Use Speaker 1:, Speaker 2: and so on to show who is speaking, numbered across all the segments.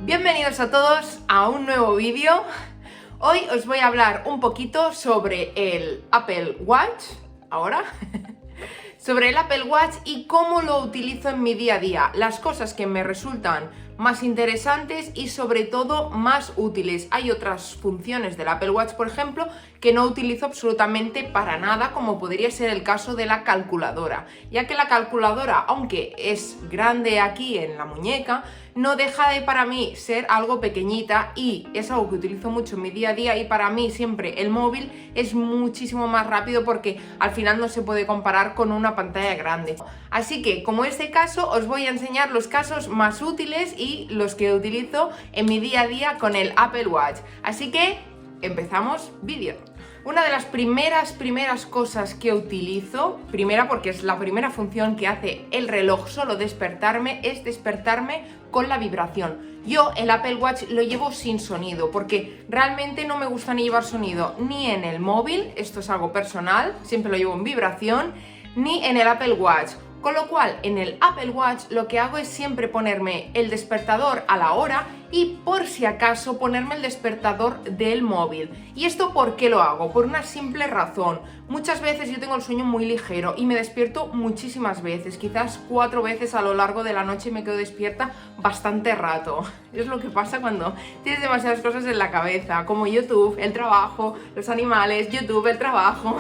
Speaker 1: Bienvenidos a todos a un nuevo vídeo. Hoy os voy a hablar un poquito sobre el Apple Watch, sobre el Apple Watch y cómo lo utilizo en mi día a día, las cosas que me resultan más interesantes y sobre todo más útiles. Hay otras funciones del Apple Watch, por ejemplo, que no utilizo absolutamente para nada, como podría ser el caso de la calculadora, ya que la calculadora, aunque es grande aquí en la muñeca, no deja de para mí ser algo pequeñita y es algo que utilizo mucho en mi día a día, y para mí siempre el móvil es muchísimo más rápido porque al final no se puede comparar con una pantalla grande. Así que, como este caso, os voy a enseñar los casos más útiles y los que utilizo en mi día a día con el Apple Watch. Así que, empezamos vídeo. Una de las primeras cosas que utilizo, primera porque es la primera función que hace el reloj solo despertarme, es despertarme con la vibración. Yo el Apple Watch lo llevo sin sonido porque realmente no me gusta ni llevar sonido ni en el móvil, esto es algo personal, siempre lo llevo en vibración, ni en el Apple Watch. Con lo cual, en el Apple Watch lo que hago es siempre ponerme el despertador a la hora y, por si acaso, ponerme el despertador del móvil. ¿Y esto por qué lo hago? Por una simple razón. Muchas veces yo tengo el sueño muy ligero y me despierto muchísimas veces, quizás 4 veces a lo largo de la noche, y me quedo despierta bastante rato. Es lo que pasa cuando tienes demasiadas cosas en la cabeza, como YouTube, el trabajo, los animales, YouTube, el trabajo.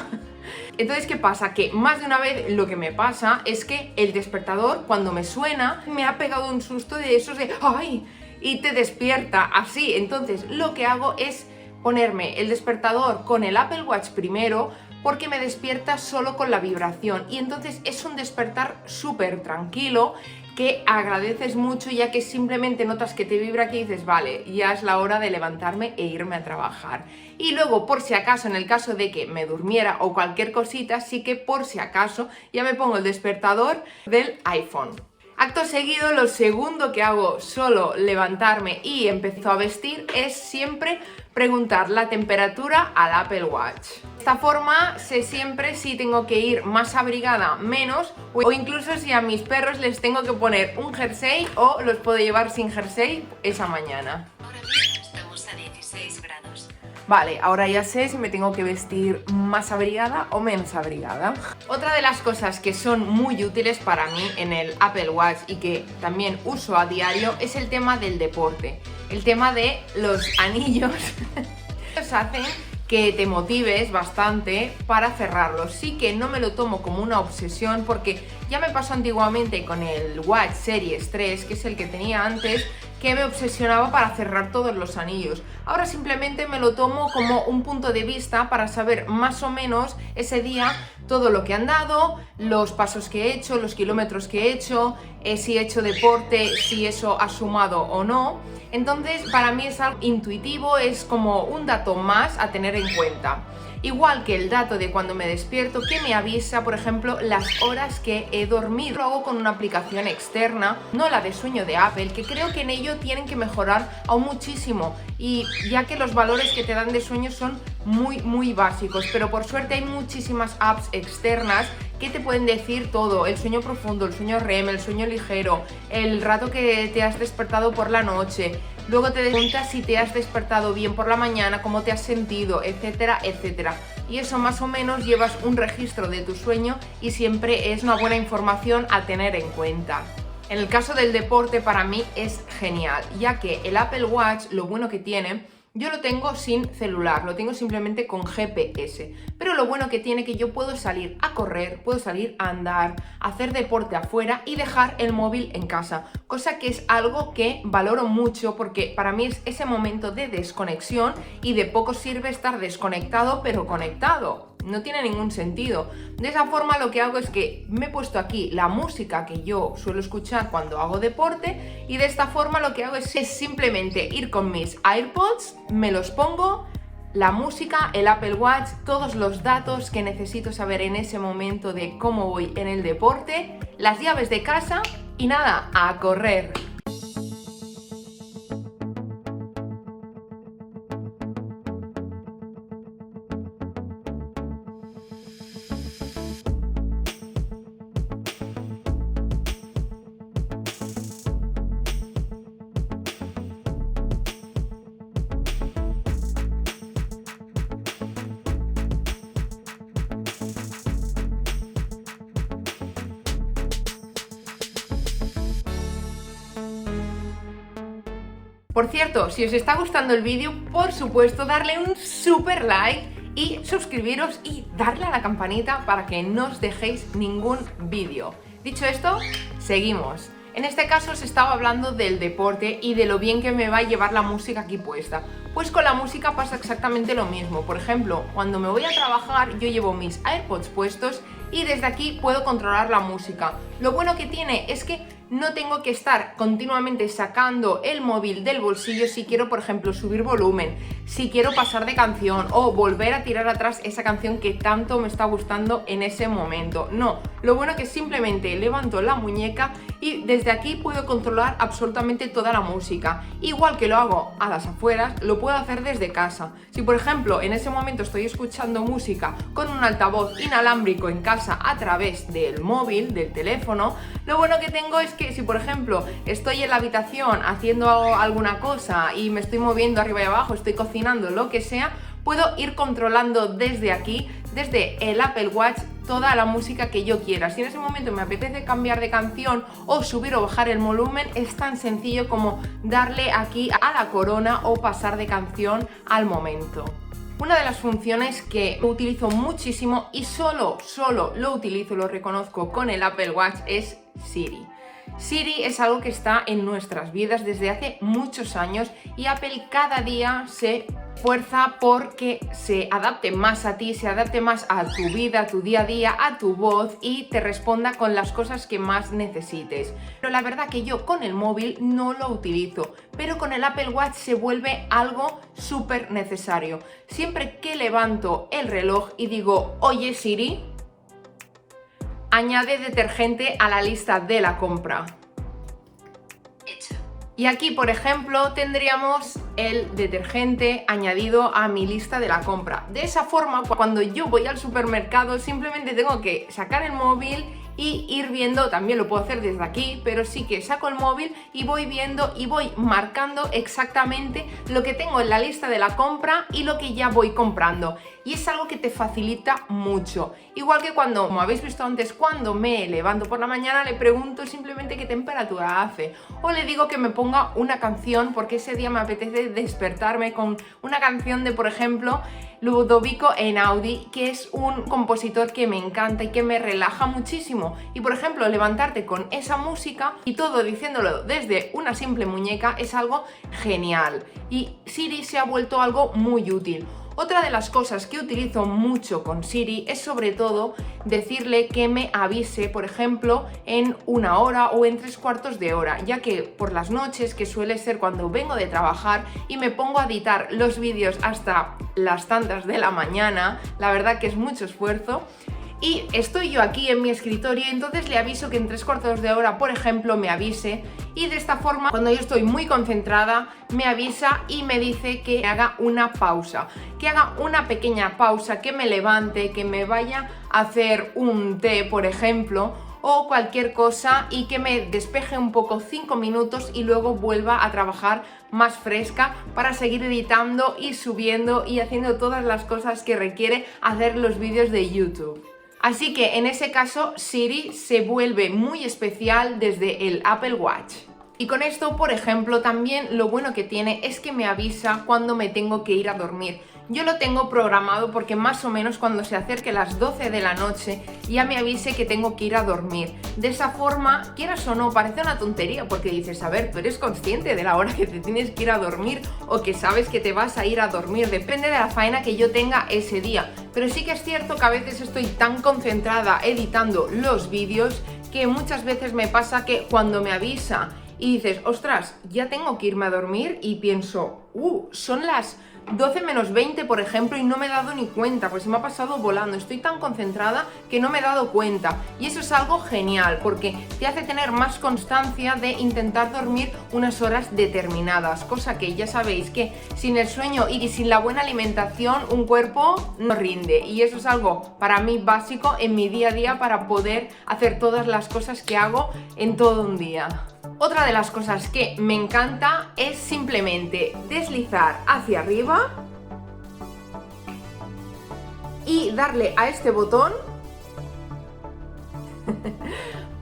Speaker 1: Entonces, ¿qué pasa? Que más de una vez lo que me pasa es que el despertador, cuando me suena, me ha pegado un susto de esos de ¡ay! Y te despierta así. Entonces, lo que hago es ponerme el despertador con el Apple Watch primero, porque me despierta solo con la vibración. Y entonces es un despertar súper tranquilo, que agradeces mucho, ya que simplemente notas que te vibra aquí y dices, vale, ya es la hora de levantarme e irme a trabajar. Y luego, por si acaso, en el caso de que me durmiera o cualquier cosita, sí que por si acaso ya me pongo el despertador del iPhone. Acto seguido, lo segundo que hago solo levantarme y empiezo a vestir es siempre preguntar la temperatura al Apple Watch. De esta forma sé siempre si tengo que ir más abrigada, menos, o incluso si a mis perros les tengo que poner un jersey o los puedo llevar sin jersey esa mañana.
Speaker 2: Ahora mismo estamos a 16 grados.
Speaker 1: Vale, ahora ya sé si me tengo que vestir más abrigada o menos abrigada. Otra de las cosas que son muy útiles para mí en el Apple Watch y que también uso a diario es el tema del deporte. El tema de los anillos. Los hacen que te motives bastante para cerrarlos. Sí que no me lo tomo como una obsesión, porque ya me pasó antiguamente con el Watch Series 3, que es el que tenía antes, que me obsesionaba para cerrar todos los anillos. Ahora simplemente me lo tomo como un punto de vista para saber más o menos ese día todo lo que han dado, los pasos que he hecho, los kilómetros que he hecho, si he hecho deporte, si eso ha sumado o no. Entonces, para mí es algo intuitivo, es como un dato más a tener en cuenta. Igual que el dato de cuando me despierto, que me avisa, por ejemplo, las horas que he dormido. Lo hago con una aplicación externa, no la de sueño de Apple, que creo que en ello tienen que mejorar aún muchísimo, y ya que los valores que te dan de sueño son muy básicos, pero por suerte hay muchísimas apps externas que te pueden decir todo: el sueño profundo, el sueño REM, el sueño ligero, el rato que te has despertado por la noche. Luego te preguntas si te has despertado bien por la mañana, cómo te has sentido, etcétera, etcétera. Y eso más o menos llevas un registro de tu sueño y siempre es una buena información a tener en cuenta. En el caso del deporte, para mí es genial, ya que el Apple Watch, lo bueno que tiene, yo lo tengo sin celular, lo tengo simplemente con GPS, pero lo bueno que tiene que yo puedo salir a correr, puedo salir a andar, hacer deporte afuera y dejar el móvil en casa, cosa que es algo que valoro mucho, porque para mí es ese momento de desconexión, y de poco sirve estar desconectado pero conectado. No tiene ningún sentido. De esa forma, lo que hago es que me he puesto aquí la música que yo suelo escuchar cuando hago deporte, y de esta forma lo que hago es simplemente ir con mis AirPods, me los pongo, la música, el Apple Watch, todos los datos que necesito saber en ese momento de cómo voy en el deporte, las llaves de casa y nada, a correr. Por cierto, si os está gustando el vídeo, por supuesto, darle un super like y suscribiros y darle a la campanita para que no os dejéis ningún vídeo. Dicho esto, seguimos. En este caso os estaba hablando del deporte y de lo bien que me va a llevar la música aquí puesta. Pues con la música pasa exactamente lo mismo. Por ejemplo, cuando me voy a trabajar yo llevo mis AirPods puestos y desde aquí puedo controlar la música. Lo bueno que tiene es que no tengo que estar continuamente sacando el móvil del bolsillo si quiero, por ejemplo, subir volumen, si quiero pasar de canción o volver a tirar atrás esa canción que tanto me está gustando en ese momento. No, lo bueno que simplemente levanto la muñeca y desde aquí puedo controlar absolutamente toda la música. Igual que lo hago a las afueras, lo puedo hacer desde casa. Si, por ejemplo, en ese momento estoy escuchando música con un altavoz inalámbrico en casa a través del móvil, del teléfono, lo bueno que tengo es que si, por ejemplo, estoy en la habitación haciendo alguna cosa y me estoy moviendo arriba y abajo, estoy cocinando, lo que sea, puedo ir controlando desde aquí, desde el Apple Watch, toda la música que yo quiera. Si en ese momento me apetece cambiar de canción o subir o bajar el volumen, es tan sencillo como darle aquí a la corona o pasar de canción al momento. Una de las funciones que utilizo muchísimo y solo lo utilizo, lo reconozco con el Apple Watch, es Siri. Siri es algo que está en nuestras vidas desde hace muchos años y Apple cada día se esfuerza porque se adapte más a ti, se adapte más a tu vida, a tu día a día, a tu voz y te responda con las cosas que más necesites. Pero la verdad que yo con el móvil no lo utilizo, pero con el Apple Watch se vuelve algo súper necesario. Siempre que levanto el reloj y digo, oye Siri, añade detergente a la lista de la compra.
Speaker 2: Hecho.
Speaker 1: Y aquí, por ejemplo, tendríamos el detergente añadido a mi lista de la compra. De esa forma, cuando yo voy al supermercado, simplemente tengo que sacar el móvil y ir viendo, también lo puedo hacer desde aquí, pero sí que saco el móvil y voy viendo y voy marcando exactamente lo que tengo en la lista de la compra y lo que ya voy comprando. Y es algo que te facilita mucho. Igual que cuando, como habéis visto antes, cuando me levanto por la mañana le pregunto simplemente qué temperatura hace. O le digo que me ponga una canción porque ese día me apetece despertarme con una canción de, por ejemplo, Ludovico Einaudi, que es un compositor que me encanta y que me relaja muchísimo. Y por ejemplo, levantarte con esa música y todo diciéndolo desde una simple muñeca es algo genial. Y Siri se ha vuelto algo muy útil. Otra de las cosas que utilizo mucho con Siri es sobre todo decirle que me avise, por ejemplo, en 1 hora o en 3/4 de hora, ya que por las noches, que suele ser cuando vengo de trabajar y me pongo a editar los vídeos hasta las tantas de la mañana, la verdad que es mucho esfuerzo. Y estoy yo aquí en mi escritorio y entonces le aviso que en 3/4 de hora, por ejemplo, me avise y de esta forma, cuando yo estoy muy concentrada, me avisa y me dice que haga una pausa, que haga una pequeña pausa, que me levante, que me vaya a hacer un té, por ejemplo, o cualquier cosa y que me despeje un poco 5 minutos y luego vuelva a trabajar más fresca para seguir editando y subiendo y haciendo todas las cosas que requiere hacer los vídeos de YouTube. Así que en ese caso Siri se vuelve muy especial desde el Apple Watch. Y con esto, por ejemplo, también lo bueno que tiene es que me avisa cuando me tengo que ir a dormir. Yo lo tengo programado porque más o menos cuando se acerque las 12 de la noche ya me avise que tengo que ir a dormir. De esa forma, quieras o no, parece una tontería porque dices, a ver, tú eres consciente de la hora que te tienes que ir a dormir o que sabes que te vas a ir a dormir, depende de la faena que yo tenga ese día. Pero sí que es cierto que a veces estoy tan concentrada editando los vídeos que muchas veces me pasa que cuando me avisa y dices, ostras, ya tengo que irme a dormir y pienso, son las 12 menos 20, por ejemplo, y no me he dado ni cuenta, pues se me ha pasado volando, estoy tan concentrada que no me he dado cuenta. Y eso es algo genial, porque te hace tener más constancia de intentar dormir unas horas determinadas, cosa que ya sabéis que sin el sueño y sin la buena alimentación un cuerpo no rinde. Y eso es algo para mí básico en mi día a día para poder hacer todas las cosas que hago en todo un día. Otra de las cosas que me encanta es simplemente deslizar hacia arriba y darle a este botón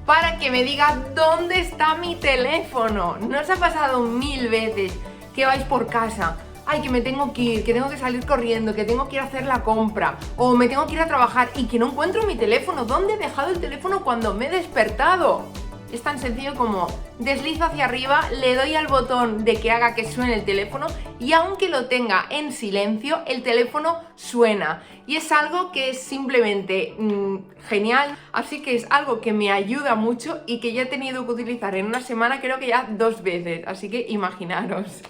Speaker 1: para que me diga dónde está mi teléfono. ¿No os ha pasado 1000 veces que vais por casa. Ay, que me tengo que ir, que tengo que salir corriendo, que tengo que ir a hacer la compra o me tengo que ir a trabajar y que no encuentro mi teléfono. ¿Dónde he dejado el teléfono cuando me he despertado? Es tan sencillo como deslizo hacia arriba, le doy al botón de que haga que suene el teléfono y aunque lo tenga en silencio, el teléfono suena. Y es algo que es simplemente genial, así que es algo que me ayuda mucho y que ya he tenido que utilizar en una semana, creo que ya 2 veces, así que imaginaros.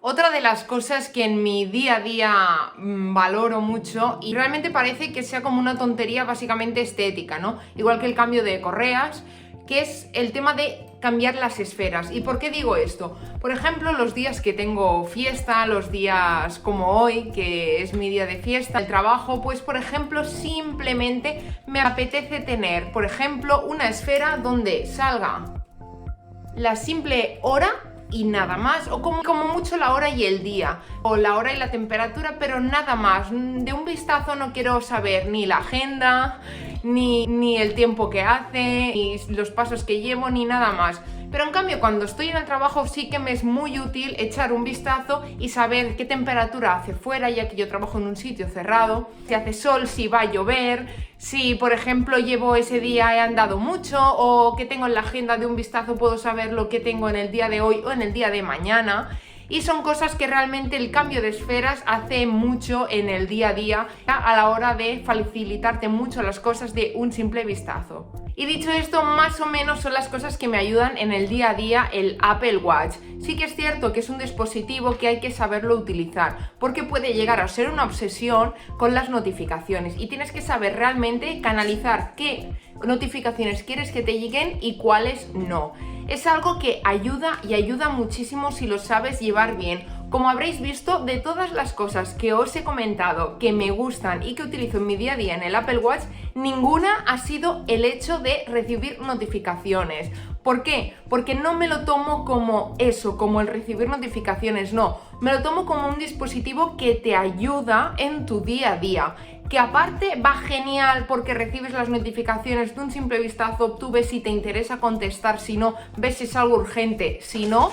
Speaker 1: Otra de las cosas que en mi día a día valoro mucho y realmente parece que sea como una tontería básicamente estética, ¿no? Igual que el cambio de correas, que es el tema de cambiar las esferas. ¿Y por qué digo esto? Por ejemplo, los días que tengo fiesta, los días como hoy, que es mi día de fiesta, el trabajo, pues por ejemplo, simplemente me apetece tener, por ejemplo, una esfera donde salga la simple hora y nada más, o como mucho la hora y el día, o la hora y la temperatura, pero nada más. De un vistazo no quiero saber ni la agenda, ni el tiempo que hace, ni los pasos que llevo, ni nada más. Pero en cambio, cuando estoy en el trabajo sí que me es muy útil echar un vistazo y saber qué temperatura hace fuera, ya que yo trabajo en un sitio cerrado, si hace sol, si va a llover, si por ejemplo llevo ese día, he andado mucho, o que tengo en la agenda. De un vistazo puedo saber lo que tengo en el día de hoy o en el día de mañana. Y son cosas que realmente el cambio de esferas hace mucho en el día a día a la hora de facilitarte mucho las cosas de un simple vistazo. Y dicho esto, más o menos son las cosas que me ayudan en el día a día el Apple Watch. Sí que es cierto que es un dispositivo que hay que saberlo utilizar, porque puede llegar a ser una obsesión con las notificaciones y tienes que saber realmente canalizar qué notificaciones quieres que te lleguen y cuáles no. Es algo que ayuda y ayuda muchísimo si lo sabes llevar bien. Como habréis visto, de todas las cosas que os he comentado que me gustan y que utilizo en mi día a día en el Apple Watch, ninguna ha sido el hecho de recibir notificaciones. ¿Por qué? Porque no me lo tomo como eso, como el recibir notificaciones, no. Me lo tomo como un dispositivo que te ayuda en tu día a día. Que aparte va genial porque recibes las notificaciones de un simple vistazo, tú ves si te interesa contestar, si no, ves si es algo urgente, si no,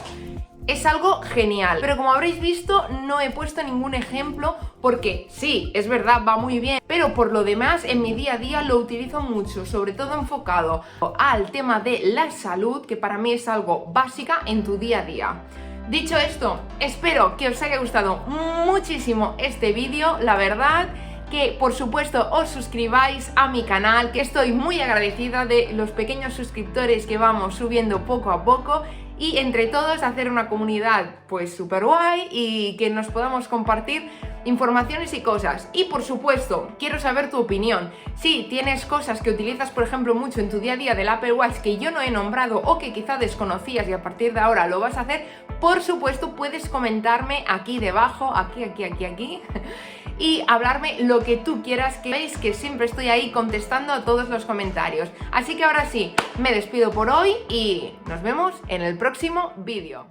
Speaker 1: es algo genial. Pero como habréis visto, no he puesto ningún ejemplo porque sí, es verdad, va muy bien, pero por lo demás en mi día a día lo utilizo mucho, sobre todo enfocado al tema de la salud, que para mí es algo básica en tu día a día. Dicho esto, espero que os haya gustado muchísimo este vídeo, la verdad. Que por supuesto os suscribáis a mi canal, que estoy muy agradecida de los pequeños suscriptores que vamos subiendo poco a poco, y entre todos hacer una comunidad pues súper guay y que nos podamos compartir informaciones y cosas. Y por supuesto, quiero saber tu opinión. Si tienes cosas que utilizas, por ejemplo, mucho en tu día a día del Apple Watch que yo no he nombrado o que quizá desconocías y a partir de ahora lo vas a hacer, por supuesto puedes comentarme aquí debajo, aquí y hablarme lo que tú quieras, que veis que siempre estoy ahí contestando a todos los comentarios. Así que ahora sí, me despido por hoy y nos vemos en el próximo vídeo.